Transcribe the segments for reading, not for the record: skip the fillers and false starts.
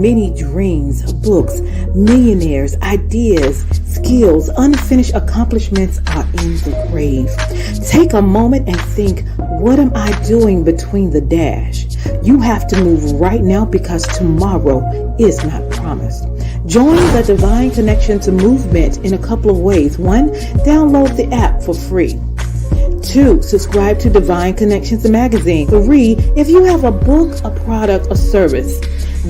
many dreams, books, millionaires, ideas, skills, unfinished accomplishments are in the grave. Take a moment and think, what am I doing between the dash? You have to move right now because tomorrow is not promised. Join the Divine Connections movement in a couple of ways. 1, download the app for free. 2, subscribe to Divine Connections magazine. 3, if you have a book, a product, a service,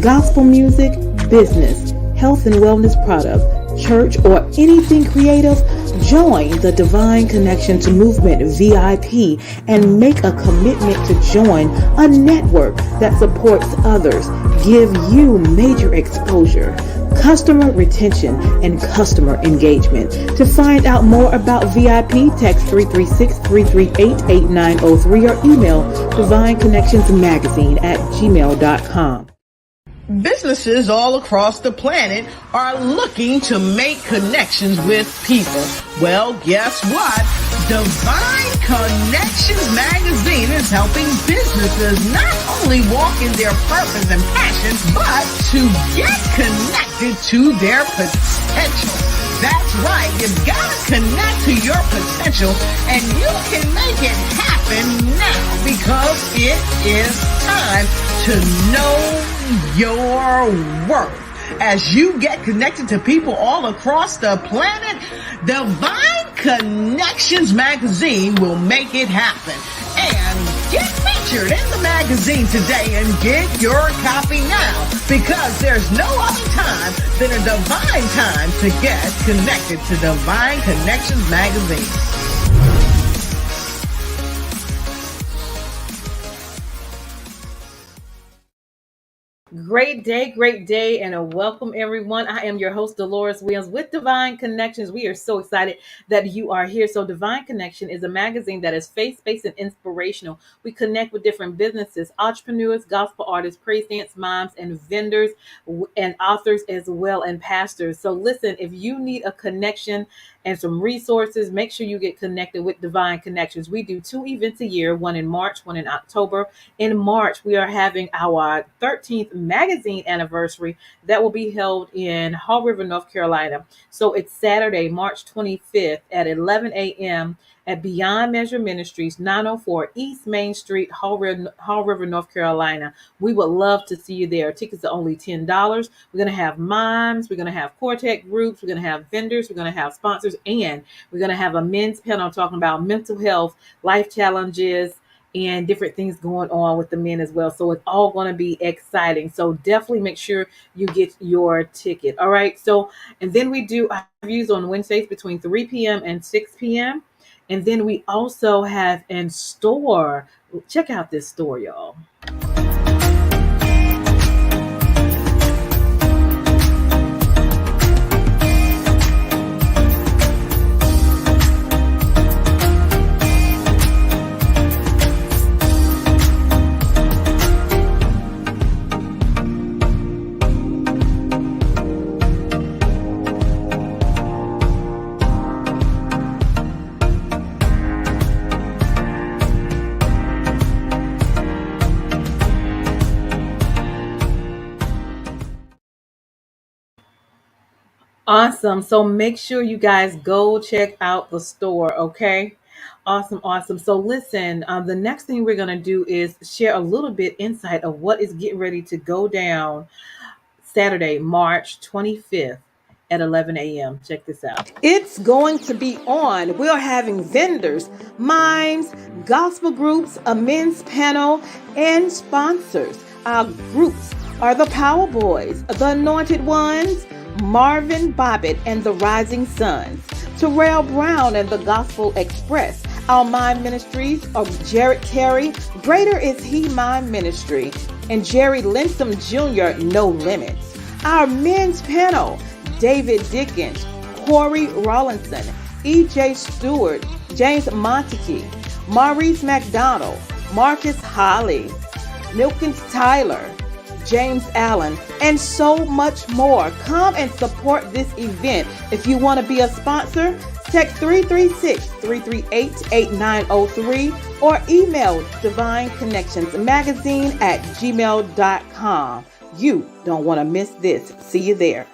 gospel music, business, health and wellness product, church, or anything creative, join the Divine Connections movement VIP and make a commitment to join a network that supports others, give you major exposure, customer retention, and customer engagement. To find out more about VIP, text 336-338-8903 or email divineconnectionsmagazine@gmail.com. Businesses all across the planet are looking to make connections with people. Well, guess what? Divine Connections magazine is helping businesses not only walk in their purpose and passion, but to get connected to their potential. That's right. You've got to connect to your potential, and you can make it happen now because it is time to know your worth. As you get connected to people all across the planet, Divine Connections magazine will make it happen. And get featured in the magazine today and get your copy now, because there's no other time than a divine time to get connected to Divine Connections magazine. Great day, and welcome everyone. I am your host, Deloris Williams with Divine Connections. We are so excited that you are here. So Divine Connection is a magazine that is faith-based and inspirational. We connect with different businesses, entrepreneurs, gospel artists, praise dance moms, and vendors, and authors as well, and pastors. So listen, if you need a connection and some resources, make sure you get connected with Divine Connections. We do 2 events a year, one in March, one in October. In March, we are having our 13th magazine anniversary that will be held in Haw River, North Carolina. So it's Saturday, March 25th at 11 a.m. at Beyond Measure Ministries, 904 East Main Street, Haw River, North Carolina. We would love to see you there. Tickets are only $10. We're going to have mimes, we're going to have quartet groups, we're going to have vendors, we're going to have sponsors, and we're going to have a men's panel talking about mental health, life challenges, and different things going on with the men as well. So it's all going to be exciting. So definitely make sure you get your ticket. All right. So, and then we do interviews on Wednesdays between 3 p.m. and 6 p.m. And then we also have in store. Check out this store, y'all. Awesome. So make sure you guys go check out the store. Okay. Awesome. So listen, the next thing we're going to do is share a little bit insight of what is getting ready to go down Saturday, March 25th at 11 a.m. Check this out. It's going to be on. We're having vendors, mimes, gospel groups, a men's panel, and sponsors. Our groups are the Power Boys, the Anointed Ones, Marvin Bobbitt and the Rising Sons, Terrell Brown and the Gospel Express. Our mime ministries are Jared Carey, Greater Is He Mime Ministry, and Jerry Linsom Jr., No Limits. Our men's panel, David Dickens, Corey Rawlinson, E.J. Stewart, James Montague, Maurice McDonald, Marcus Holly, Milkins Tyler, James Allen, and so much more. Come and support this event. If you want to be a sponsor, text 336-338-8903 or email divineconnectionsmagazine@gmail.com. You don't want to miss this. See you there.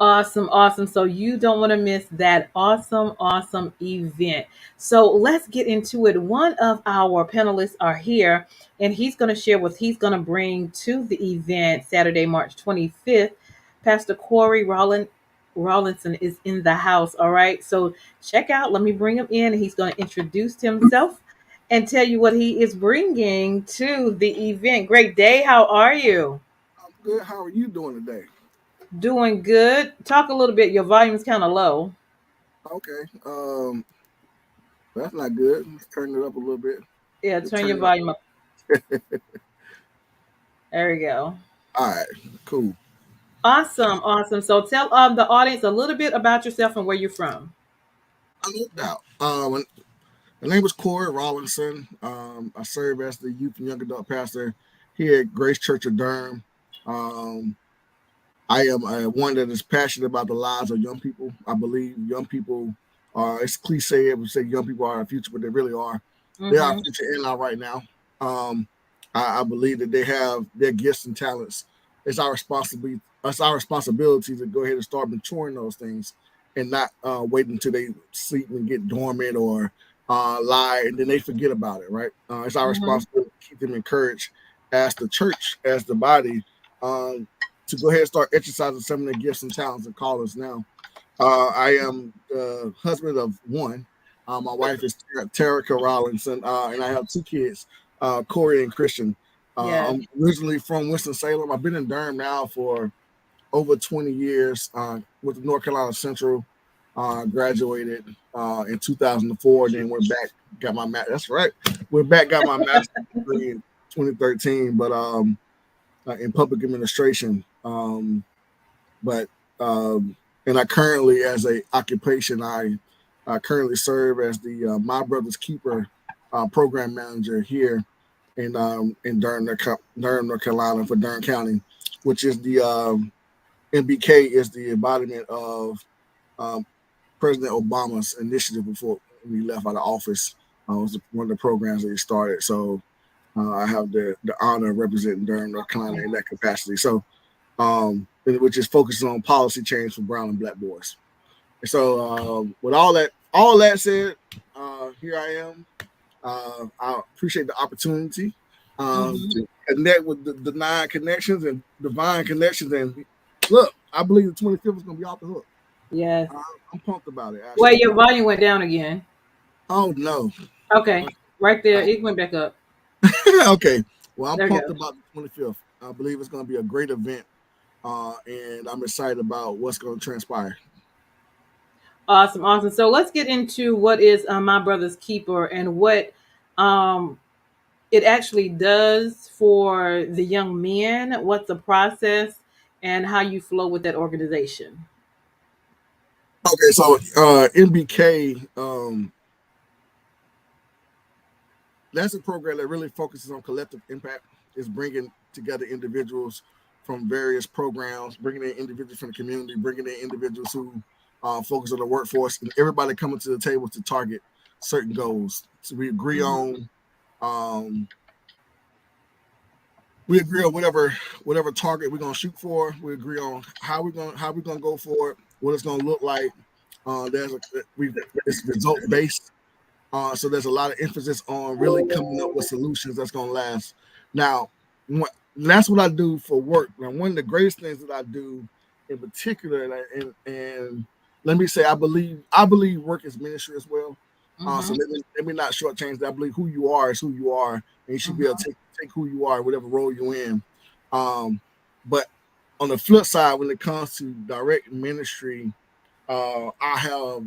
Awesome, awesome. So you don't want to miss that awesome, awesome event. So let's get into it. One of our panelists are here, and he's going to share what he's going to bring to the event Saturday, March 25th. Pastor Corey Rawlinson is in the house. All right. So check out. Let me bring him in. He's going to introduce himself and tell you what he is bringing to the event. Great day. How are you? I'm good. How are you doing today? Doing good. Talk a little bit. Your volume is kind of low. Okay. That's not good. Let's turn it up a little bit. Yeah, Let's turn your turn it up. volume up. There we go. All right. Cool. Awesome, awesome. So tell the audience a little bit about yourself and where you're from. No doubt. My name is Corey Rawlinson. I serve as the youth and young adult pastor here at Grace Church of Durham. I am one that is passionate about the lives of young people. I believe young people are, it's cliche to say young people are our future, but they really are. They are our future and our right now. I believe that they have their gifts and talents. It's our responsibility. It's our responsibility to go ahead and start maturing those things, and not wait until they sleep and get dormant or lie, and then they forget about it. Right? It's our responsibility to keep them encouraged as the church, as the body, to go ahead and start exercising some of their gifts and talents and callings now. I am the husband of one. My wife is Terica Rawlinson, and I have two kids, Corey and Christian. Yes. I'm originally from Winston-Salem. I've been in Durham now for over 20 years with North Carolina Central. Graduated in 2004, then went back, got my that's right. Went back, got my master's degree in 2013, but in public administration. But and I currently, as a occupation, I currently serve as the My Brother's Keeper program manager here in Durham, North Carolina for Durham County, which is the MBK is the embodiment of President Obama's initiative before he left out of office. It was one of the programs that he started. So I have the honor of representing Durham, North Carolina in that capacity. So, which is focusing on policy change for brown and black boys. And so, with all that said, here I am. I appreciate the opportunity to connect with the Nine Connections and Divine Connections. And look, I believe the 25th is going to be off the hook. Yes. I'm pumped about it. Well, your volume went down again. Oh no. Okay, right there. It went back up. Okay. Well, I'm There pumped goes. about the 25th. I believe it's going to be a great event, and I'm excited about what's going to transpire. Awesome, awesome. So let's get into what is My Brother's Keeper and what it actually does for the young men. What's the process and how you flow with that organization? Okay, so MBK, that's a program that really focuses on collective impact. It's bringing together individuals from various programs, bringing in individuals from the community, bringing in individuals who focus on the workforce, and everybody coming to the table to target certain goals. So we agree on whatever target we're gonna shoot for. We agree on how we're gonna go for it, what it's gonna look like. It's result based. So there's a lot of emphasis on really coming up with solutions that's going to last. Now, that's what I do for work. Now, one of the greatest things that I do in particular, and let me say, I believe work is ministry as well. So let me not shortchange that. I believe who you are is who you are, and you should be able to take who you are, whatever role you're in. But on the flip side, when it comes to direct ministry, I have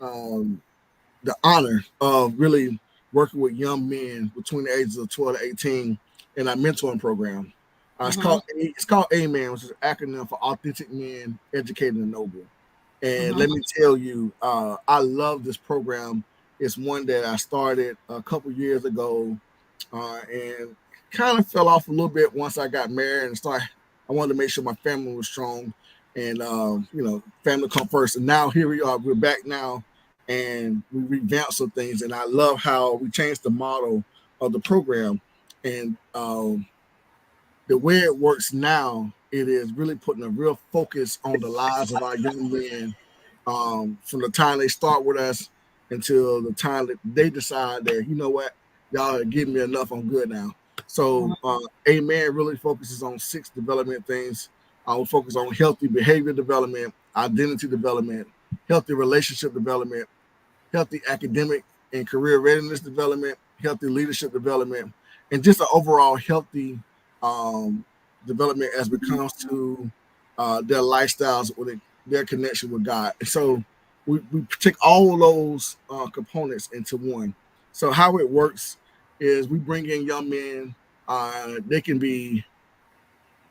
the honor of really working with young men between the ages of 12 to 18 in our mentoring program. Mm-hmm. It's called AMEN, which is an acronym for Authentic Men, Educated and Noble. And Mm-hmm. let me tell you, I love this program. It's one that I started a couple years ago, and kind of fell off a little bit once I got married and started. I wanted to make sure my family was strong, and family come first. And now here we are. We're back now, and we revamped some things. And I love how we changed the model of the program, and the way it works now, it is really putting a real focus on the lives of our young men, from the time they start with us until the time that they decide that, you know what, y'all are giving me enough, I'm good now. So Amen really focuses on 6 development things. I will focus on healthy behavior development, identity development, healthy relationship development, healthy academic and career readiness development, healthy leadership development, and just an overall healthy um, development as it comes to their lifestyles or their connection with God. And so we take all of those components into one. So how it works is we bring in young men. They can be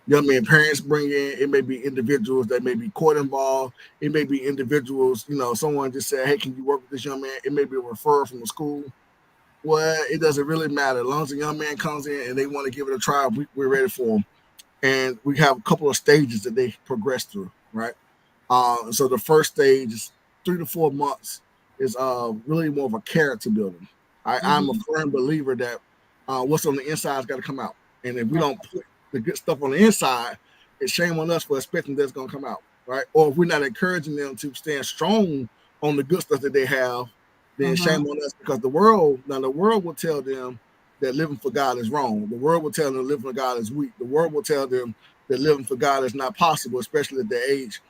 young men parents bring in. It may be individuals that may be court involved. It may be individuals, someone just said, hey, can you work with this young man? It may be a referral from the school. Well, it doesn't really matter. As long as a young man comes in and they want to give it a try, we're ready for them. And we have a couple of stages that they progress through, right? So the first stage is 3 to 4 months is really more of a character building. I'm a Mm-hmm. firm believer that what's on the inside's got to come out, and if we don't put the good stuff on the inside, it's shame on us for expecting that's going to come out, right? Or if we're not encouraging them to stand strong on the good stuff that they have, then Mm-hmm. shame on us, because the world will tell them that living for God is wrong. The world will tell them that living for God is weak. The world will tell them that living for God is not possible, especially at their age.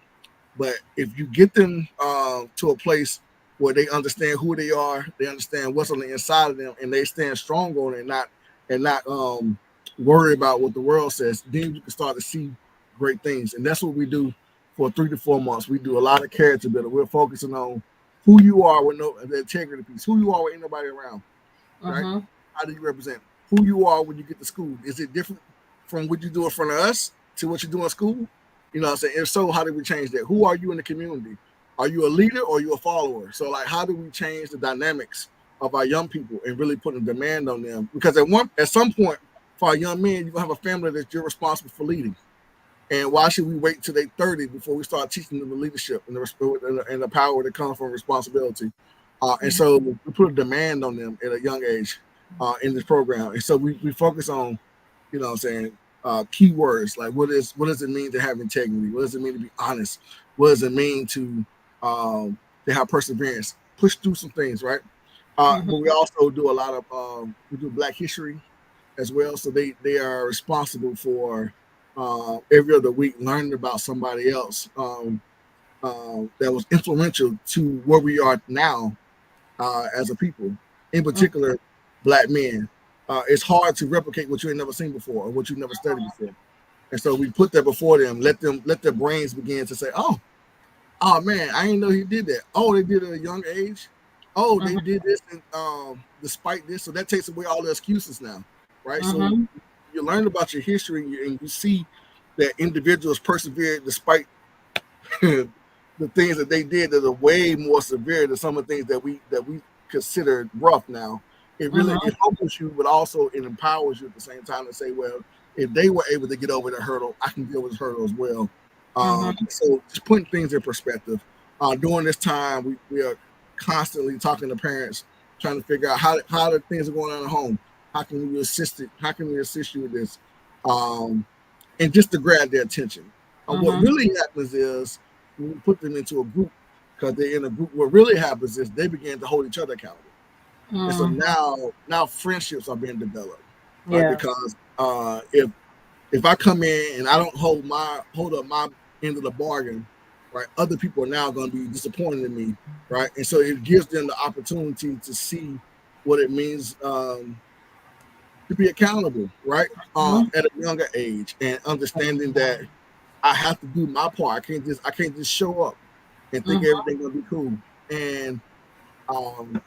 But if you get them to a place where they understand who they are, they understand what's on the inside of them, and they stand strong on it, and not worry about what the world says, then you can start to see great things. And that's what we do for 3 to 4 months. We do a lot of character building. We're focusing on who you are with the integrity piece, who you are with ain't nobody around, right? Mm-hmm. How do you represent who you are when you get to school? Is it different from what you do in front of us to what you do in school? You know what I'm saying? If so, how do we change that? Who are you in the community? Are you a leader or are you a follower? So, like, how do we change the dynamics of our young people and really put a demand on them? Because at some point, for our young men, you're gonna have a family that you're responsible for leading. And why should we wait till they're 30 before we start teaching them the leadership and the power that comes from responsibility? And so we put a demand on them at a young age in this program. And so we focus on, what I'm saying, keywords like what does it mean to have integrity? What does it mean to be honest? What does it mean to have perseverance? Push through some things, right? But we also do a lot of we do Black history as well. So they are responsible for every other week learning about somebody else that was influential to where we are now as a people, in particular, Black men. It's hard to replicate what you ain't never seen before or what you never studied before. And so we put that before them, let their brains begin to say, oh man, I didn't know he did that. Oh, they did it at a young age. Oh, they did this and despite this. So that takes away all the excuses now, right? So Mm-hmm. you learn about your history and you see that individuals persevered despite the things that they did that are way more severe than some of the things that we consider rough now. It humbles you, but also it empowers you at the same time to say, well, if they were able to get over the hurdle, I can get over this hurdle as well. Mm-hmm. So just putting things in perspective. During this time, we are constantly talking to parents, trying to figure out how the things are going on at home. How can we assist it? How can we assist you with this? Um, and just to grab their attention. What Mm-hmm. really happens is when we put them into a group, because they're in a group, what really happens is they begin to hold each other accountable. And so Mm-hmm. now friendships are being developed, right? Yeah. Because if I come in and I don't hold up my end of the bargain, right, other people are now going to be disappointed in me, right? And so it gives them the opportunity to see what it means to be accountable, right? Mm-hmm. At a younger age, and understanding that I have to do my part. I can't just show up and think Mm-hmm. everything's gonna be cool. And um,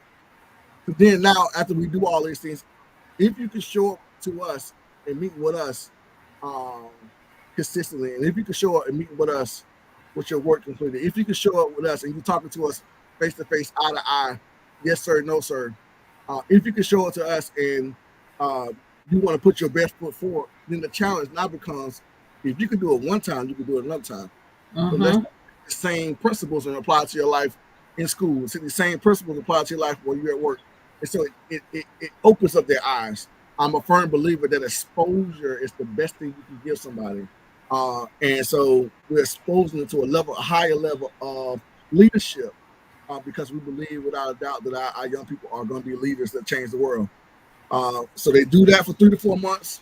But then now, after we do all these things, if you can show up to us and meet with us um, consistently, and if you can show up and meet with us with your work completed, if you can show up with us and you're talking to us face to face, eye to eye, yes sir, no sir. If you can show it to us and uh, you want to put your best foot forward, then the challenge now becomes if you can do it one time, you can do it another time. But let's Mm-hmm. the same principles and apply to your life in school. So the same principles apply to your life when you're at work. And so it opens up their eyes. I'm a firm believer that exposure is the best thing you can give somebody. And so we're exposing them to a higher level of leadership because we believe without a doubt that our young people are going to be leaders that change the world. So they do that for 3 to 4 months.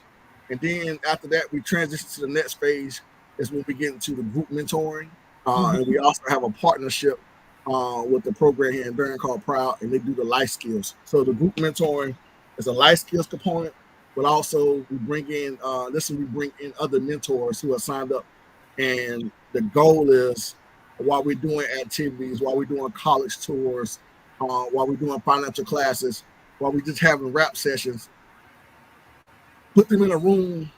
And then after that, we transition to the next phase is when we get into the group mentoring. And we also have a partnership with the program here in Durham called Proud, and they do the life skills. So the group mentoring is a life skills component, but also we bring in, we bring in other mentors who are signed up. And the goal is while we're doing activities, while we're doing college tours, while we're doing financial classes, while we just having rap sessions, put them in a room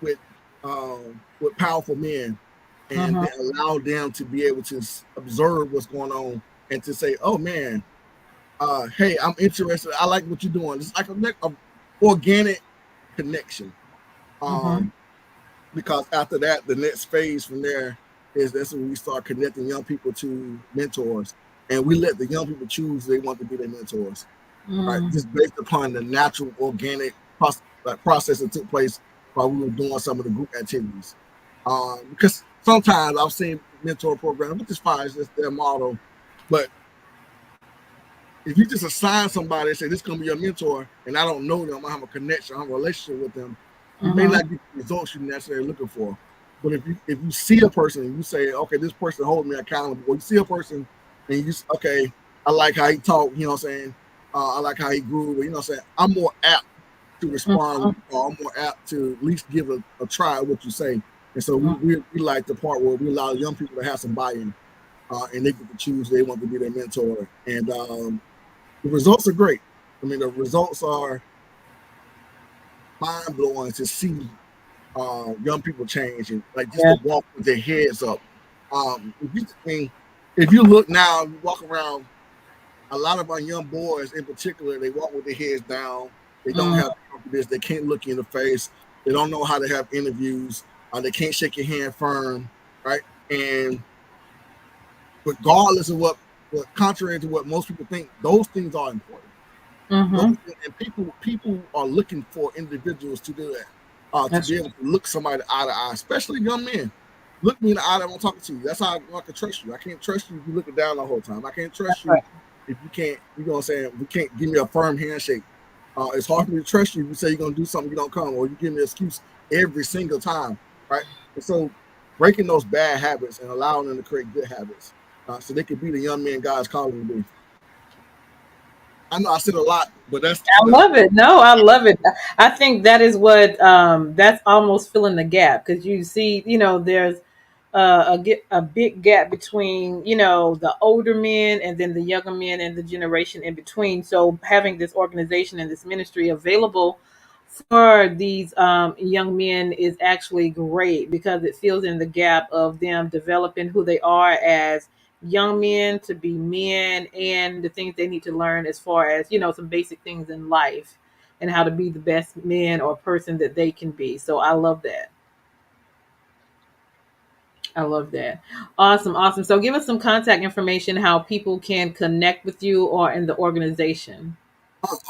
with powerful men, and Mm-hmm. then allow them to be able to observe what's going on and to say, "Oh man, hey, I'm interested. I like what you're doing." It's like a organic connection. Mm-hmm. Um, because after that, the next phase from there is that's when we start connecting young people to mentors, and we let the young people choose they want to be their mentors. Right? Mm-hmm. Just based upon the natural organic process that took place while we were doing some of the group activities. Because sometimes I've seen mentor programs, which is fine, it's just their model. But if you just assign somebody and say this is gonna be your mentor, and I don't know them, I have a connection, I have a relationship with them, you may Mm-hmm. not get the results you're necessarily looking for. But if you see a person and you say, okay, this person holds me accountable, or you see a person and you okay, I like how he talk, you know what I'm saying? I like how he grew, you know what I'm saying? I'm more apt to respond, or I'm more apt to at least give a try at what you say. And so we like the part where we allow young people to have some buy-in, and they get to choose they want to be their mentor. And the results are great. I mean, the results are mind blowing to see young people change and like just Yeah. to walk with their heads up. If you look now, you walk around. A lot of our young boys, in particular, they walk with their heads down. They don't Mm-hmm. have confidence. They can't look you in the face. They don't know how to have interviews. They can't shake your hand firm, right? And regardless of what contrary to what most people think, those things are important. Those, Mm-hmm. and people are looking for individuals to do that, to That's be able to look somebody eye to eye, especially young men. Look me in the eye, I'm talking to you. That's how I can trust you. I can't trust you if you're looking down the whole time. I can't trust you right. if you can't, you know what I'm saying, you can't give me a firm handshake. It's hard for me to trust you if you say you're gonna do something you don't come, or you give me an excuse every single time, right? And so breaking those bad habits and allowing them to create good habits, so they can be the young men God's calling them to be. I know I said a lot, but that's I love it. No, I love it. I think that is what that's almost filling the gap because you see, there's a big gap between the older men and then the younger men and the generation in between. So having this organization and this ministry available for these young men is actually great because it fills in the gap of them developing who they are as young men to be men and the things they need to learn as far as some basic things in life and how to be the best man or person that they can be. So I love that. I love that. Awesome, awesome. So give us some contact information how people can connect with you or in the organization.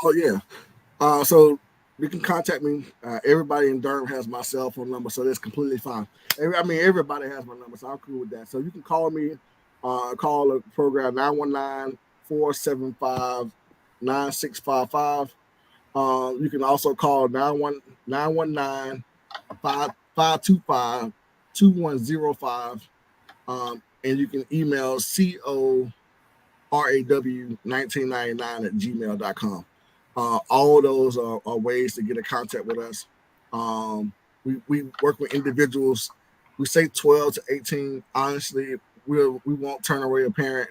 oh yeah. So you can contact me. Everybody in Durham has my cell phone number, so that's completely fine. Everybody has my number, so I'm cool with that. So you can call me, call the program 919-475-9655. You can also call 919-525-2105. And you can email CORAW1999 at gmail.com. All those are ways to get in contact with us. We work with individuals. We say 12 to 18. Honestly, we won't turn away a parent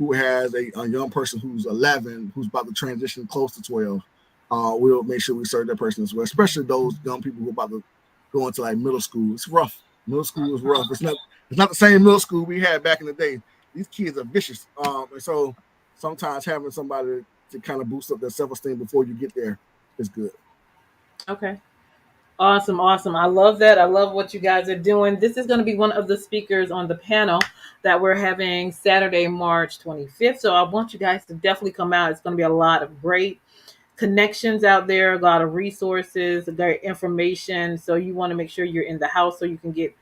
who has a young person who's 11, who's about to transition close to 12, we'll make sure we serve that person as well, especially those young people who are about to go into like middle school. It's rough. Middle school is rough. It's not the same middle school we had back in the day. These kids are vicious. And so sometimes having somebody to kind of boost up their self-esteem before you get there is good. Okay. Awesome. I love that. I love what you guys are doing. This is going to be one of the speakers on the panel that we're having Saturday, March 25th. So I want you guys to definitely come out. It's going to be a lot of great connections out there, a lot of resources, great information. So you want to make sure you're in the house so you can get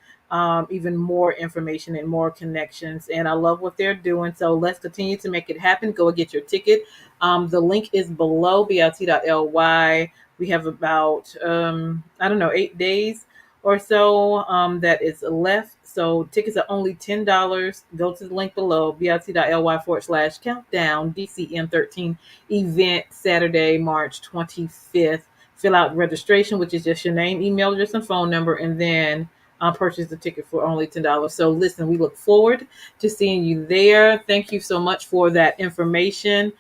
even more information and more connections. And I love what they're doing. So let's continue to make it happen. Go and get your ticket. The link is below, bit.ly. We have about, 8 days or so that is left. So tickets are only $10. Go to the link below, bit.ly/countdown DCM13 event, Saturday, March 25th. Fill out registration, which is just your name, email address, and phone number, and then purchase the ticket for only $10. So listen, we look forward to seeing you there. Thank you so much for that information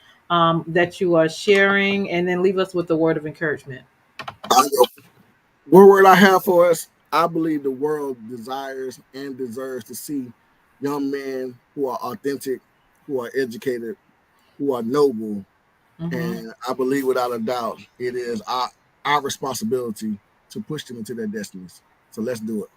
that you are sharing, and then leave us with the word of encouragement. One word I have for us: I believe the world desires and deserves to see young men who are authentic, who are educated, who are noble. And I believe without a doubt, it is our responsibility to push them into their destinies. So let's do it.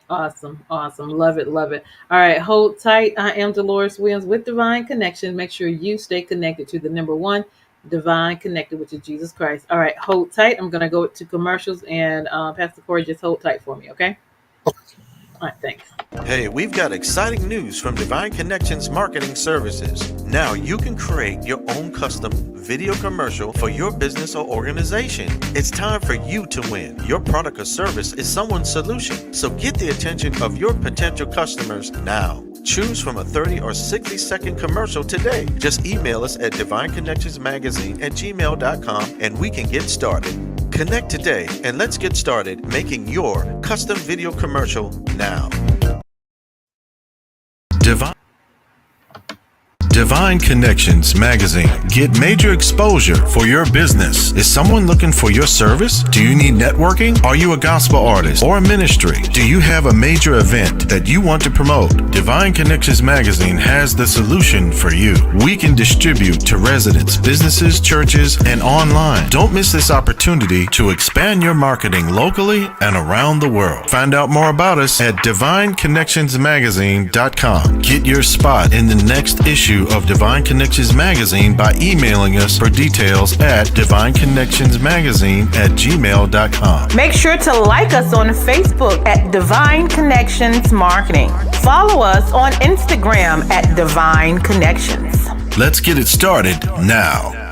Awesome. Love it. All right, hold tight. I am Deloris Williams with Divine Connections. Make sure you stay connected to the number one, Divine Connected, which is Jesus Christ. All right, hold tight. I'm going to go to commercials, and Pastor Corey, just hold tight for me, okay? All right, thanks. Hey, we've got exciting news from Divine Connections Marketing Services. Now you can create your own custom video commercial for your business or organization. It's time for you to win. Your product or service is someone's solution. So get the attention of your potential customers now. Choose from a 30 or 60-second commercial today. Just email us at divineconnectionsmagazine@gmail.com and we can get started. Connect today and let's get started making your custom video commercial now. Divine Connections Magazine. Get major exposure for your business. Is someone looking for your service? Do you need networking? Are you a gospel artist or a ministry? Do you have a major event that you want to promote? Divine Connections Magazine has the solution for you. We can distribute to residents, businesses, churches, and online. Don't miss this opportunity to expand your marketing locally and around the world. Find out more about us at divineconnectionsmagazine.com. Get your spot in the next issue of Divine Connections Magazine by emailing us for details at divineconnectionsmagazine@gmail.com. Make sure to like us on Facebook at Divine Connections Marketing. Follow us on Instagram at Divine Connections. Let's get it started now.